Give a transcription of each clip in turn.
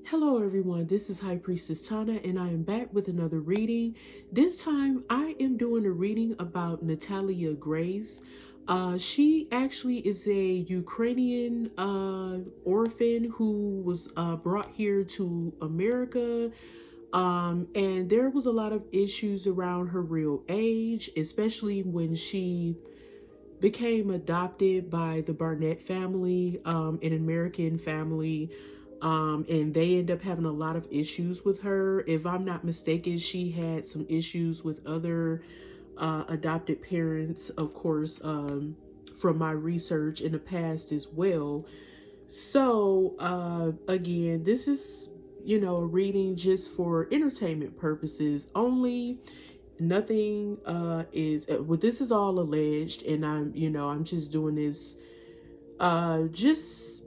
Hello everyone, this is High Priestess Tana and I am back with another reading. This time I am doing a reading about Natalia Grace. She actually is a Ukrainian orphan who was brought here to America. And there was a lot of issues around her real age, especially when she became adopted by the Barnett family, an American family. And they end up having a lot of issues with her. If I'm not mistaken, she had some issues with other adopted parents, of course, from my research in the past as well. So, again, this is, a reading just for entertainment purposes only. Nothing is well, this is all alleged, and I'm just doing this just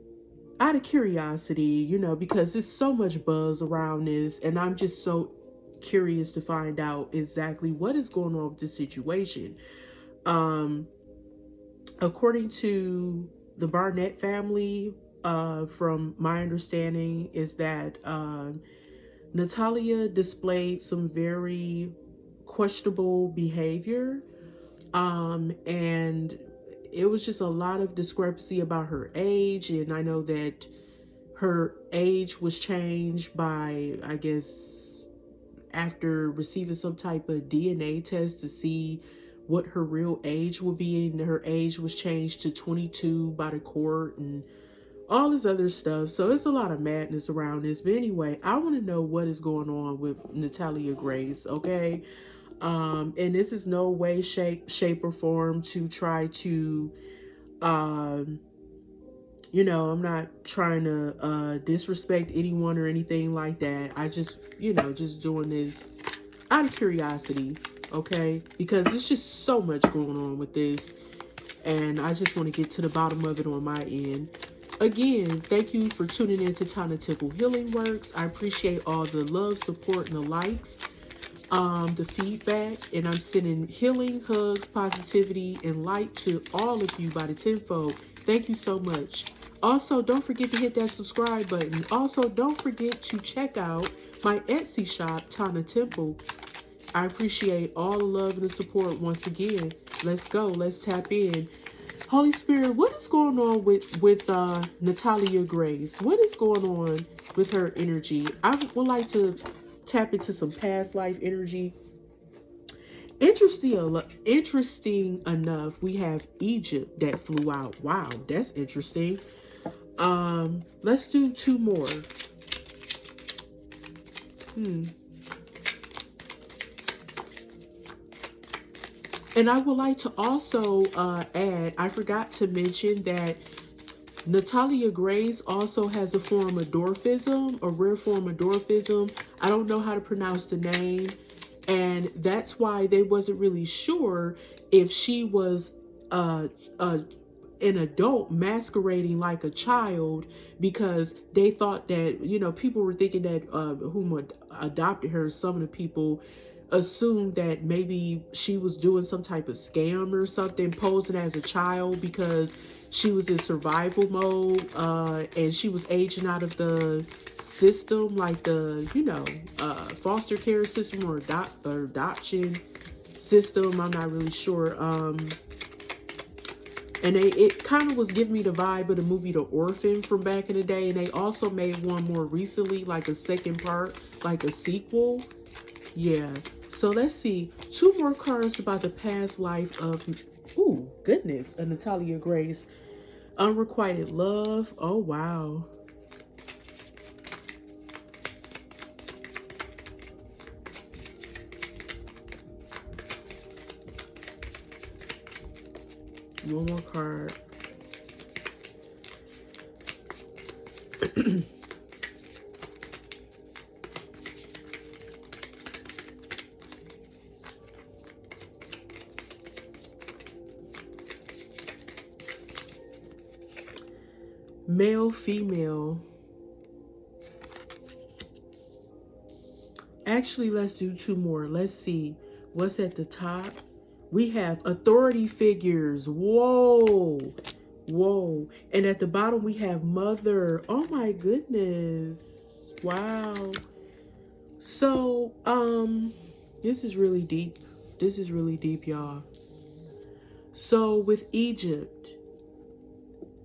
out of curiosity, because there's so much buzz around this, and I'm just so curious to find out exactly what is going on with the situation. um According to the Barnett family, from my understanding, is that Natalia displayed some very questionable behavior. And it was just a lot of discrepancy about her age. And I know that her age was changed by, I guess, after receiving some type of DNA test to see what her real age would be. And her age was changed to 22 by the court and all this other stuff. So it's a lot of madness around this. But anyway, I want to know what is going on with Natalia Grace, okay? And this is no way, shape, or form to try to, um, I'm not trying to disrespect anyone or anything like that. I just, just doing this out of curiosity, okay? Because there's just so much going on with this, and I just want to get to the bottom of it on my end. Again, thank you for tuning in to Tana Temple Healing Works. I appreciate all the love, support, and the likes, the feedback, and I'm sending healing, hugs, positivity, and light to all of you by the tenfold. Thank you so much. Also, don't forget to hit that subscribe button. Also, don't forget to check out my Etsy shop, Tana Temple. I appreciate all the love and the support once again. Let's go. Let's tap in. Holy Spirit, what is going on with Natalia Grace? What is going on with her energy? I would like to tap into some past life energy. Interesting enough, we have Egypt that flew out. Wow, that's interesting. Let's do two more. And I would like to also add, I forgot to mention that Natalia Grace also has a form of dwarfism, a rare form of dwarfism. I don't know how to pronounce the name. And that's why they wasn't really sure if she was an adult masquerading like a child, because they thought that, people were thinking that whom adopted her, some of the people assumed that maybe she was doing some type of scam or something, posing as a child because she was in survival mode, and she was aging out of the system, like the foster care system or adoption system. I'm not really sure. And it kind of was giving me the vibe of the movie The Orphan from back in the day. And they also made one more recently, like a second part, like a sequel. Yeah. So let's see. Two more cards about the past life of, ooh, goodness, a Natalia Grace. Unrequited love. Oh, wow. One more card. Male, female. Actually, let's do two more. Let's see what's at the top. We have authority figures. Whoa. Whoa. And at the bottom, we have mother. Oh my goodness. Wow. So, this is really deep. This is really deep, y'all. So with Egypt,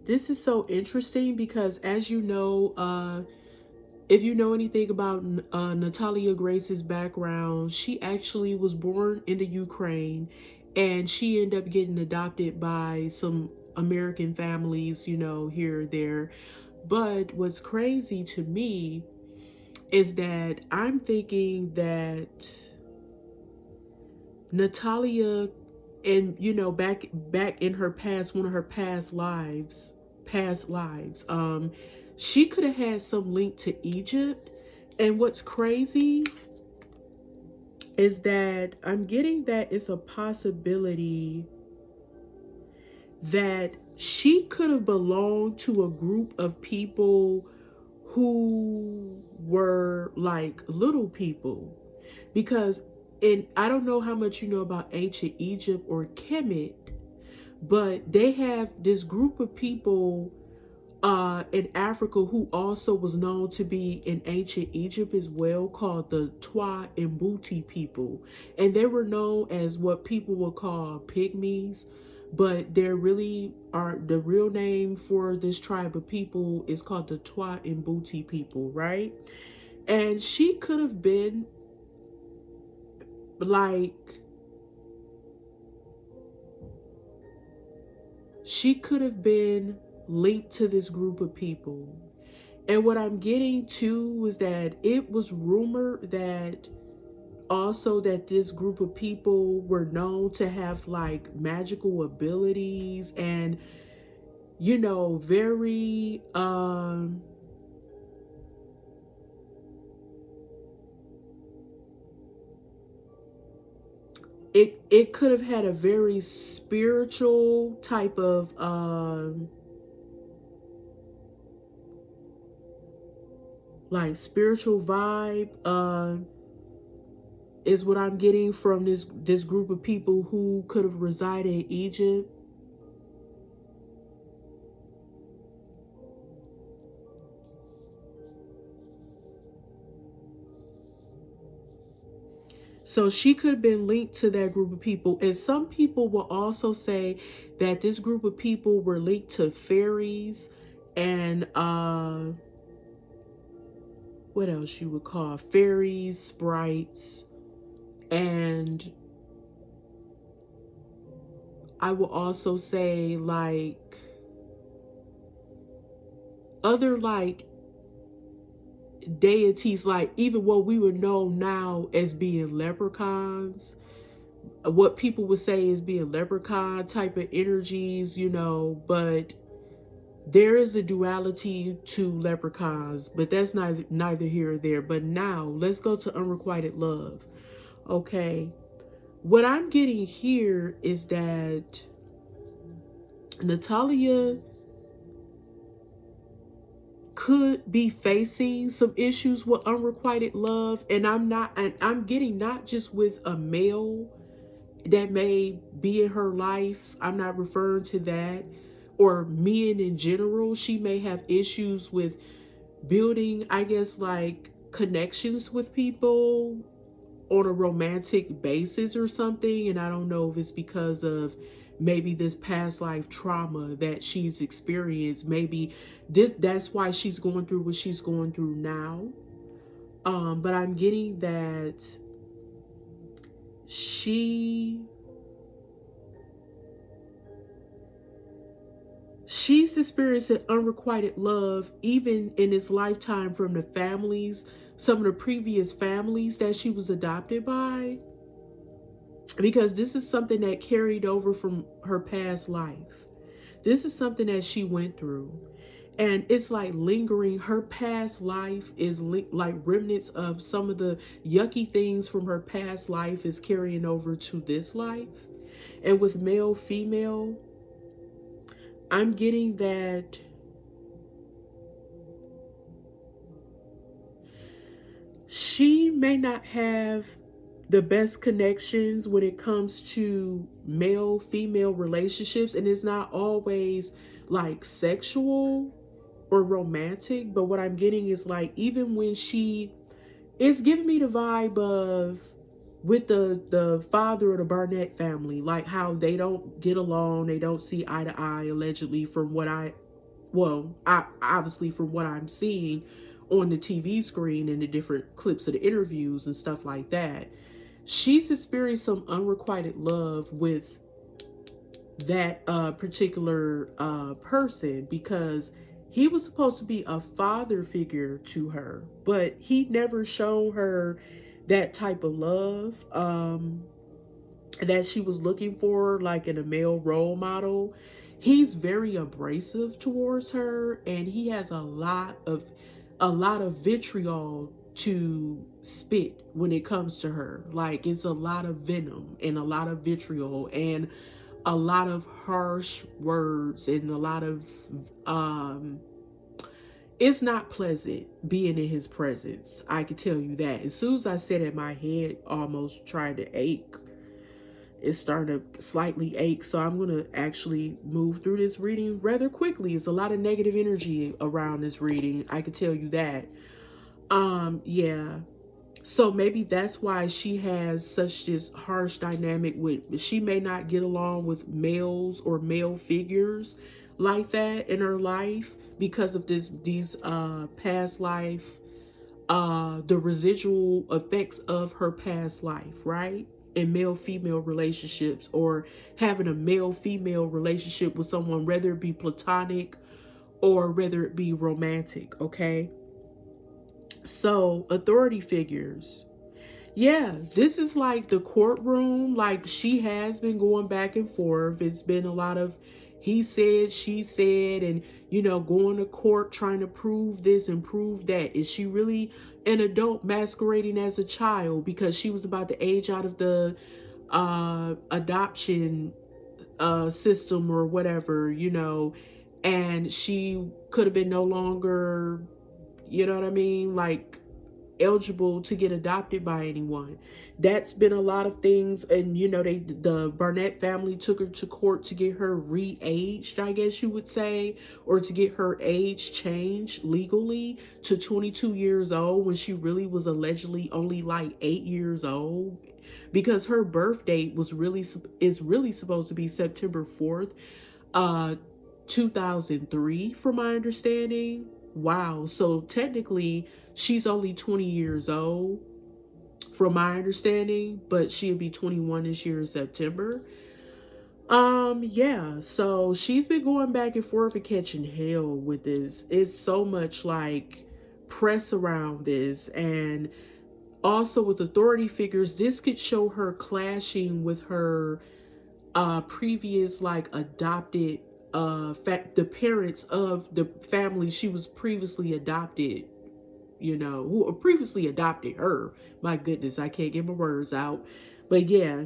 this is so interesting because, as you know, if you know anything about Natalia Grace's background, she actually was born in the Ukraine, and she ended up getting adopted by some American families, you know, here or there. But what's crazy to me is that I'm thinking that Natalia, and you know, back in her past, one of her past lives, she could have had some link to Egypt. And what's crazy is that I'm getting that it's a possibility that she could have belonged to a group of people who were like little people. Because, and I don't know how much you know about ancient Egypt or Kemet, but they have this group of people in Africa who also was known to be in ancient Egypt as well, called the Twa and Mbuti people. And they were known as what people would call pygmies, but they're really are the real name for this tribe of people is called the Twa and Mbuti people, right? And she could have been like, she could have been linked to this group of people. And what I'm getting to was that it was rumored that also that this group of people were known to have like magical abilities and, you know, very it could have had a very spiritual type of like spiritual vibe, is what I'm getting from this group of people who could have resided in Egypt. So she could have been linked to that group of people. And some people will also say that this group of people were linked to fairies and what else you would call fairies, sprites, and I will also say like other like deities, like even what we would know now as being leprechauns, what people would say is being leprechaun type of energies, you know, but there is a duality to leprechauns, but that's neither here or there. But now let's go to unrequited love. Okay. What I'm getting here is that Natalia could be facing some issues with unrequited love. And I'm getting not just with a male that may be in her life. I'm not referring to that, or men in general. She may have issues with building, I guess, like connections with people on a romantic basis or something. And I don't know if it's because of maybe this past life trauma that she's experienced. Maybe that's why she's going through what she's going through now. But I'm getting that she's experiencing unrequited love even in this lifetime from the families, some of the previous families that she was adopted by, because this is something that carried over from her past life. This is something that she went through. And it's like lingering. Her past life is like remnants of some of the yucky things from her past life is carrying over to this life. And with male, female, I'm getting that she may not have the best connections when it comes to male female relationships, and it's not always like sexual or romantic, but what I'm getting is like, even when it's giving me the vibe of with the father of the Barnett family, like how they don't get along, they don't see eye to eye, allegedly, from what I obviously from what I'm seeing on the TV screen and the different clips of the interviews and stuff like that. She's experienced some unrequited love with that particular person, because he was supposed to be a father figure to her, but he never showed her that type of love that she was looking for, like in a male role model. He's very abrasive towards her, and he has a lot of vitriol to spit when it comes to her. Like, it's a lot of venom and a lot of vitriol and a lot of harsh words and a lot of it's not pleasant being in his presence. I can tell you that. As soon as I said it, my head almost tried to ache. It's starting to slightly ache. So I'm going to actually move through this reading rather quickly. It's a lot of negative energy around this reading. I can tell you that. Yeah. So maybe that's why she has such this harsh dynamic with, she may not get along with males or male figures like that in her life because of these past life, the residual effects of her past life, right? In male female relationships, or having a male female relationship with someone, whether it be platonic or whether it be romantic, okay? So, authority figures. Yeah, this is like the courtroom. Like, she has been going back and forth. It's been a lot of he said, she said, and, going to court trying to prove this and prove that. Is she really an adult masquerading as a child because she was about to age out of the adoption system or whatever, and she could have been no longer, you know what I mean? Like, eligible to get adopted by anyone. That's been a lot of things. And, the Barnett family took her to court to get her re-aged, I guess you would say, or to get her age changed legally to 22 years old when she really was allegedly only like 8 years old, because her birth date is really supposed to be September 4th, 2003, from my understanding. Wow. So technically she's only 20 years old from my understanding, but she'll be 21 this year in September. Yeah, so she's been going back and forth and catching hell with this. It's so much like press around this, and also with authority figures, this could show her clashing with her previous, like, adopted the parents of the family she was previously adopted, who previously adopted her. My goodness, I can't get my words out. But yeah,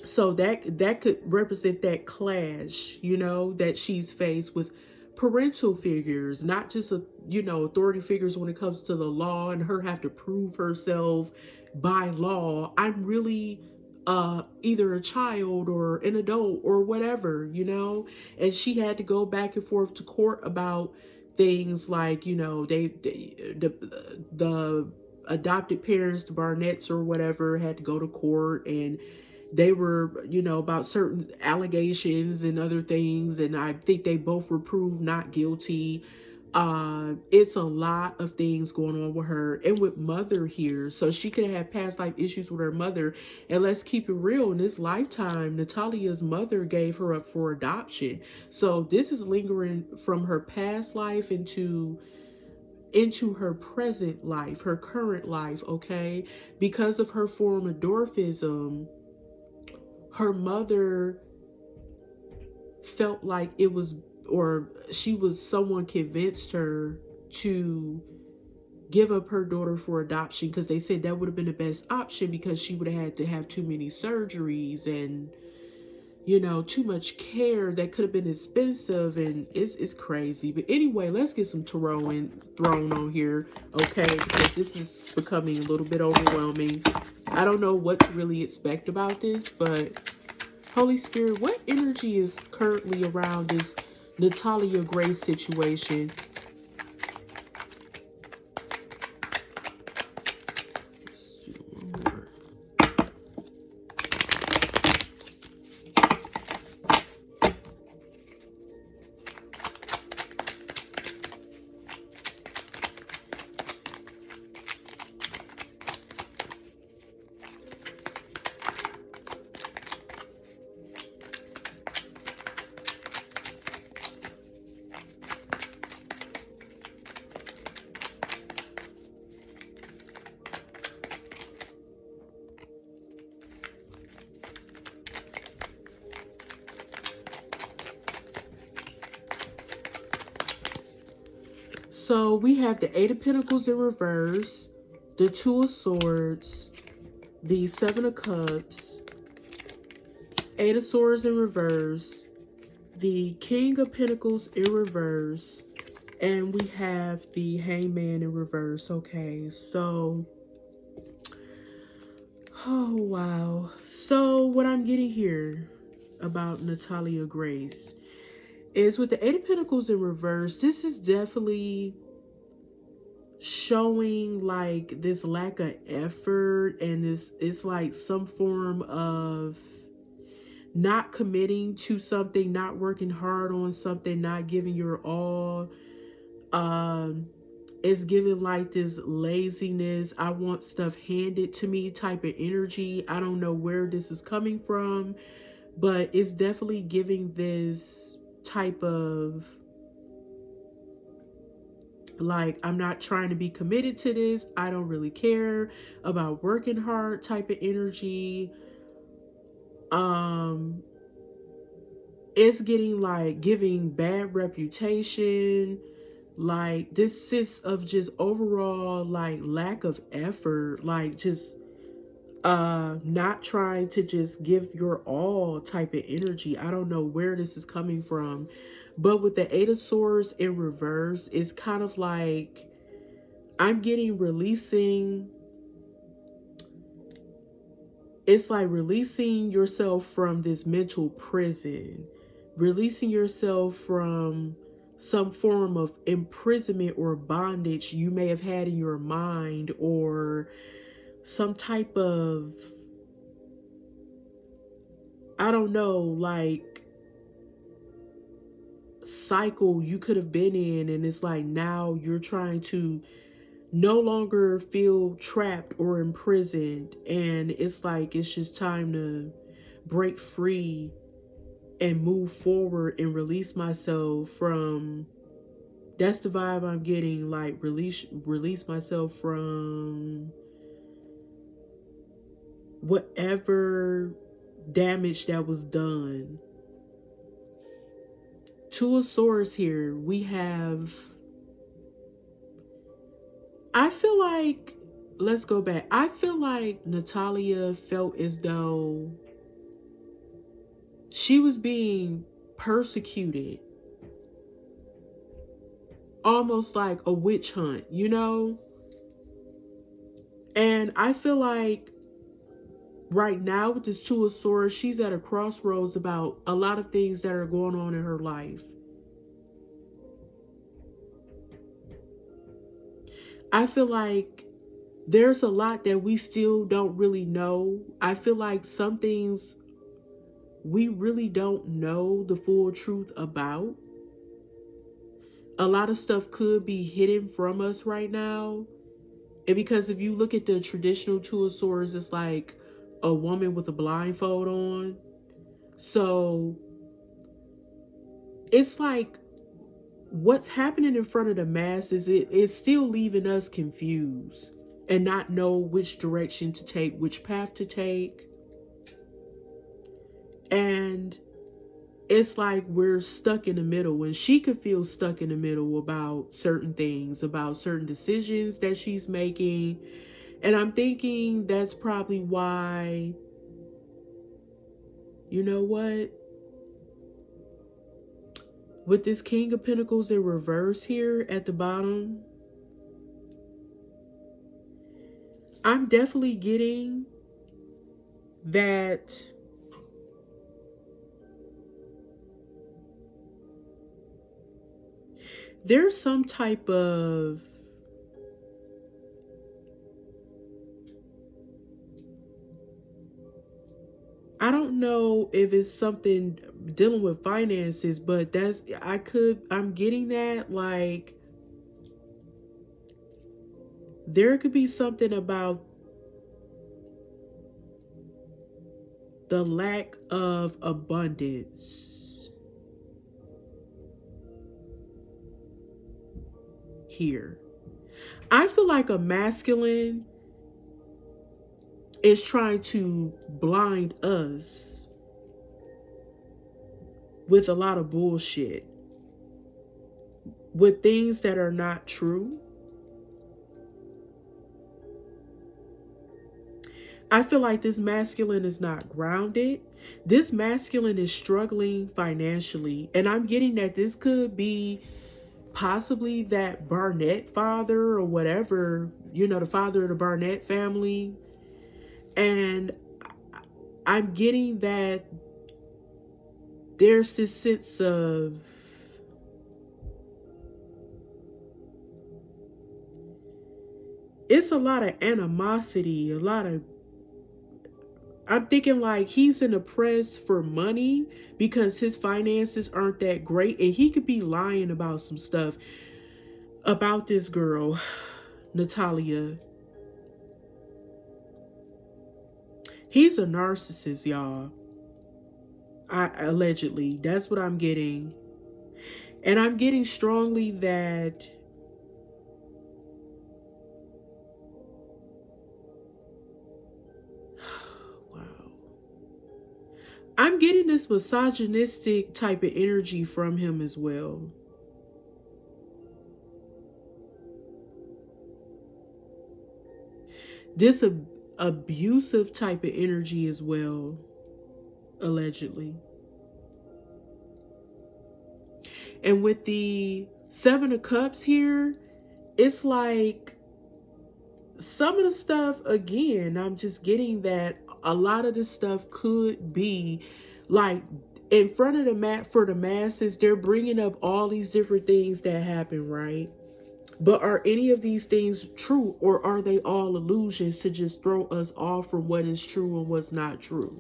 so that could represent that clash, that she's faced with parental figures, not just authority figures when it comes to the law, and her have to prove herself by law. I'm really either a child or an adult or whatever, and she had to go back and forth to court about things like, the adopted parents, the Barnetts or whatever, had to go to court, and they were, about certain allegations and other things, and I think they both were proved not guilty. It's a lot of things going on with her and with mother here. So she could have past life issues with her mother. And let's keep it real, in this lifetime, Natalia's mother gave her up for adoption. So this is lingering from her past life into her present life, her current life, okay? Because of her form of dwarfism, her mother felt like it was, or someone convinced her to give up her daughter for adoption, because they said that would have been the best option, because she would have had to have too many surgeries and, too much care that could have been expensive, and it's crazy. But anyway, let's get some tarot thrown on here, okay? Because this is becoming a little bit overwhelming. I don't know what to really expect about this, but Holy Spirit, what energy is currently around this Natalia Grace situation. Let's do one more. So we have the Eight of Pentacles in reverse, the Two of Swords, the Seven of Cups, Eight of Swords in reverse, the King of Pentacles in reverse, and we have the Hangman in reverse. Okay, so, oh wow. So what I'm getting here about Natalia Grace is with the Eight of Pentacles in reverse, this is definitely showing like this lack of effort, and this it's like some form of not committing to something, not working hard on something, not giving your all. It's giving like this laziness, I want stuff handed to me type of energy. I don't know where this is coming from, but it's definitely giving this type of like, I'm not trying to be committed to this. I don't really care about working hard type of energy. It's getting like giving bad reputation. Like this sense of just overall like lack of effort, like just not trying to just give your all type of energy. I don't know where this is coming from, but with the Eight of Swords in reverse, it's kind of like I'm getting releasing. It's like releasing yourself from this mental prison, releasing yourself from some form of imprisonment or bondage you may have had in your mind, or some type of, I don't know, like cycle you could have been in. And it's like now you're trying to no longer feel trapped or imprisoned. And it's like it's just time to break free and move forward and release myself from, that's the vibe I'm getting, like release myself from whatever damage that was done. Two of Swords here. We have, I feel like, let's go back. I feel like Natalia felt as though she was being persecuted, almost like a witch hunt, you know? And I feel like right now with this Two of Swords, she's at a crossroads about a lot of things that are going on in her life. I feel like there's a lot that we still don't really know. I feel like some things we really don't know the full truth about. A lot of stuff could be hidden from us right now. And because if you look at the traditional Two of Swords, it's like a woman with a blindfold on. So it's like what's happening in front of the masses, it's still leaving us confused and not know which direction to take, which path to take. And it's like we're stuck in the middle, and she could feel stuck in the middle about certain things, about certain decisions that she's making. And I'm thinking that's probably why, you know what? With this King of Pentacles in reverse here at the bottom, I'm definitely getting that There's some type of, I don't know if it's something dealing with finances, but I'm getting that, like, there could be something about the lack of abundance here. I feel like a masculine is trying to blind us with a lot of bullshit, with things that are not true. I feel like this masculine is not grounded. This masculine is struggling financially. And I'm getting that this could be possibly that Barnett father or whatever, the father of the Barnett family. And I'm getting that there's this sense of, it's a lot of animosity, I'm thinking like he's in a press for money because his finances aren't that great, and he could be lying about some stuff about this girl, Natalia. He's a narcissist, y'all. Allegedly, that's what I'm getting. And I'm getting strongly that wow. I'm getting this misogynistic type of energy from him as well. This abusive type of energy as well, allegedly. And with the Seven of Cups here, it's like some of the stuff, again, I'm just getting that a lot of this stuff could be like in front of the mat for the masses. They're bringing up all these different things that happen, right? But are any of these things true, or are they all illusions to just throw us off from what is true and what's not true?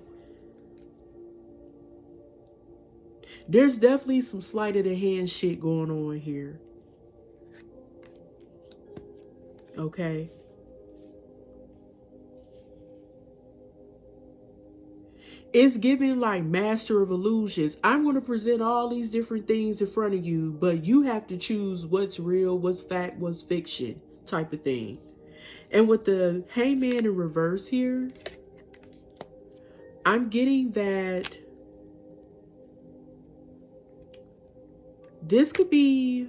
There's definitely some sleight of the hand shit going on here. Okay. It's giving like master of illusions. I'm going to present all these different things in front of you, but you have to choose what's real, what's fact, what's fiction type of thing. And with the Hangman in reverse here, I'm getting that this could be,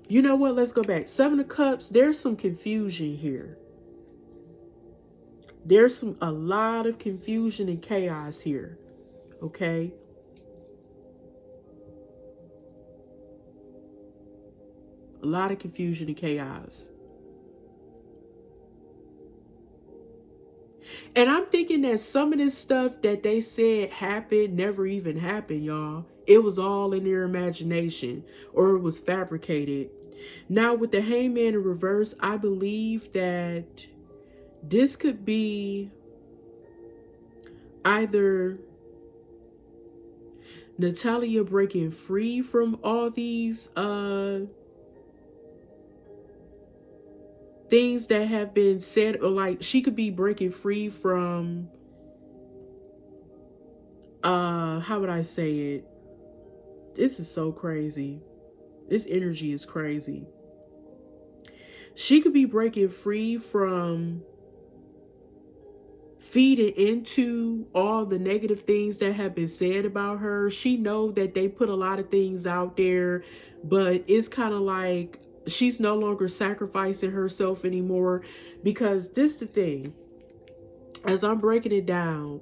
you know what, let's go back. Seven of Cups, there's some confusion here. There's a lot of confusion and chaos here. Okay. A lot of confusion and chaos. And I'm thinking that some of this stuff that they said happened never even happened, y'all. It was all in their imagination, or it was fabricated. Now with the Hangman in reverse, I believe that this could be either Natalia breaking free from all these things that have been said, or like she could be breaking free from how would I say it? This is so crazy. This energy is crazy. She could be breaking free from feeding into all the negative things that have been said about her. She know that they put a lot of things out there, but it's kind of like she's no longer sacrificing herself anymore, because this the thing. As I'm breaking it down,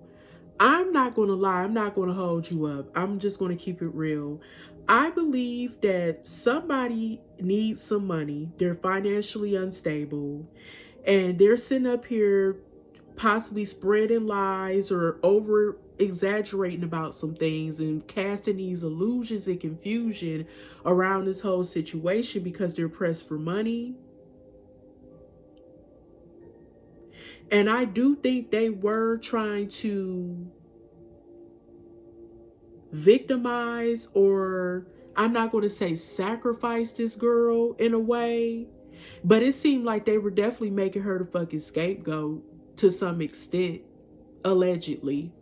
I'm not going to lie. I'm not going to hold you up. I'm just going to keep it real. I believe that somebody needs some money. They're financially unstable, and they're sitting up here possibly spreading lies or over exaggerating about some things and casting these illusions and confusion around this whole situation because they're pressed for money. And I do think they were trying to victimize, or I'm not going to say sacrifice this girl in a way, but it seemed like they were definitely making her the fucking scapegoat to some extent, allegedly,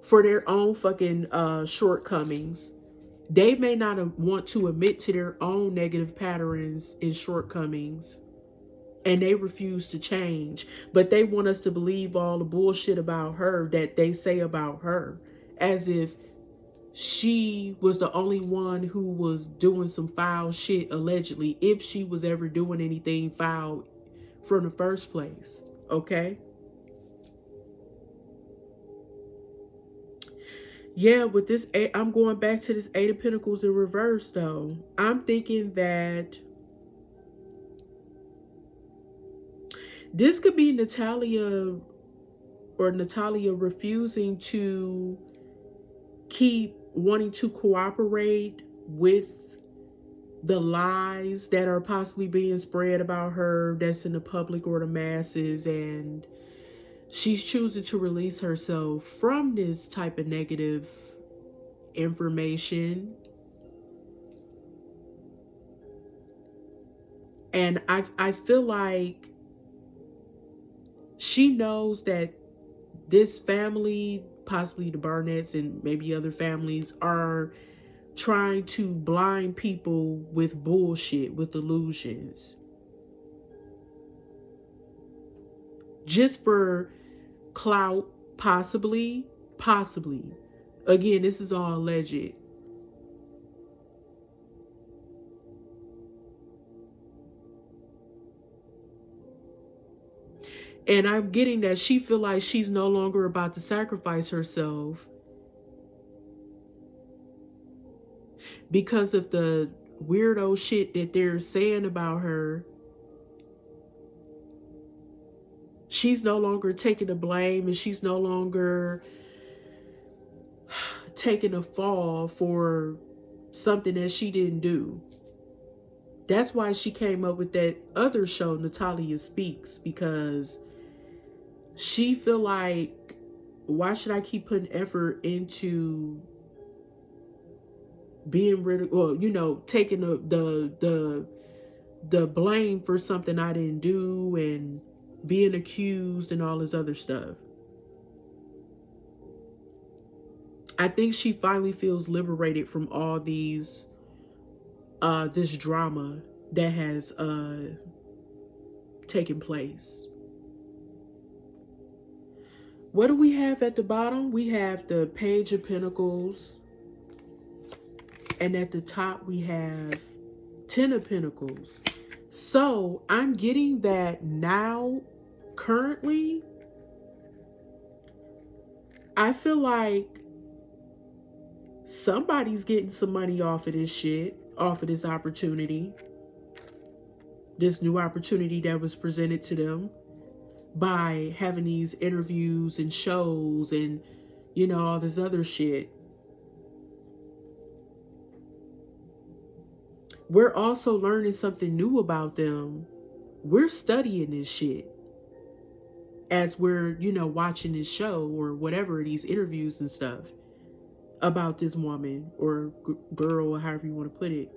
for their own fucking shortcomings. They may not want to admit to their own negative patterns and shortcomings, and they refuse to change, but they want us to believe all the bullshit about her that they say about her, as if she was the only one who was doing some foul shit, allegedly, if she was ever doing anything foul from the first place. Okay? Yeah, with this, I'm going back to this Eight of Pentacles in reverse, though. I'm thinking that this could be Natalia refusing to keep wanting to cooperate with the lies that are possibly being spread about her that's in the public or the masses, and she's choosing to release herself from this type of negative information. And I feel like she knows that this family, possibly the Barnetts and maybe other families, are trying to blind people with bullshit, with illusions, just for clout, possibly. Again, this is all alleged. And I'm getting that she feel like she's no longer about to sacrifice herself because of the weirdo shit that they're saying about her. She's no longer taking the blame, and she's no longer taking a fall for something that she didn't do. That's why she came up with that other show, Natalia Speaks, because she feel like, why should I keep putting effort into being rid of, well, taking the blame for something I didn't do and being accused and all this other stuff. I think she finally feels liberated from all these this drama that has taken place. What do we have at the bottom? We have the Page of Pentacles, and at the top we have Ten of Pentacles. So I'm getting that now, currently, I feel like somebody's getting some money off of this shit, off of this opportunity, this new opportunity that was presented to them by having these interviews and shows and, all this other shit. We're also learning something new about them. We're studying this shit as we're, watching this show or whatever, these interviews and stuff about this woman or girl, or however you want to put it.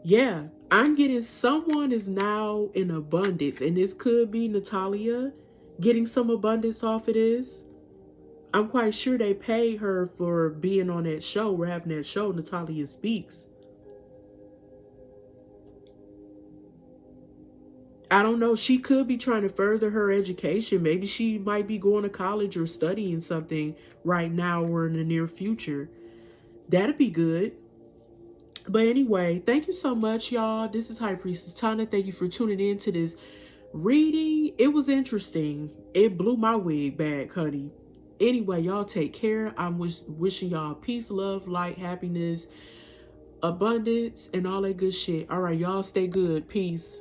Yeah, I'm getting someone is now in abundance, and this could be Natalia getting some abundance off of this. I'm quite sure they paid her for being on that show. We're having that show, Natalia Speaks. I don't know. She could be trying to further her education. Maybe she might be going to college or studying something right now or in the near future. That'd be good. But anyway, thank you so much, y'all. This is High Priestess Tana. Thank you for tuning in to this reading. It was interesting. It blew my wig back, honey. Anyway, y'all take care. I'm wishing y'all peace, love, light, happiness, abundance, and all that good shit. All right, y'all stay good. Peace.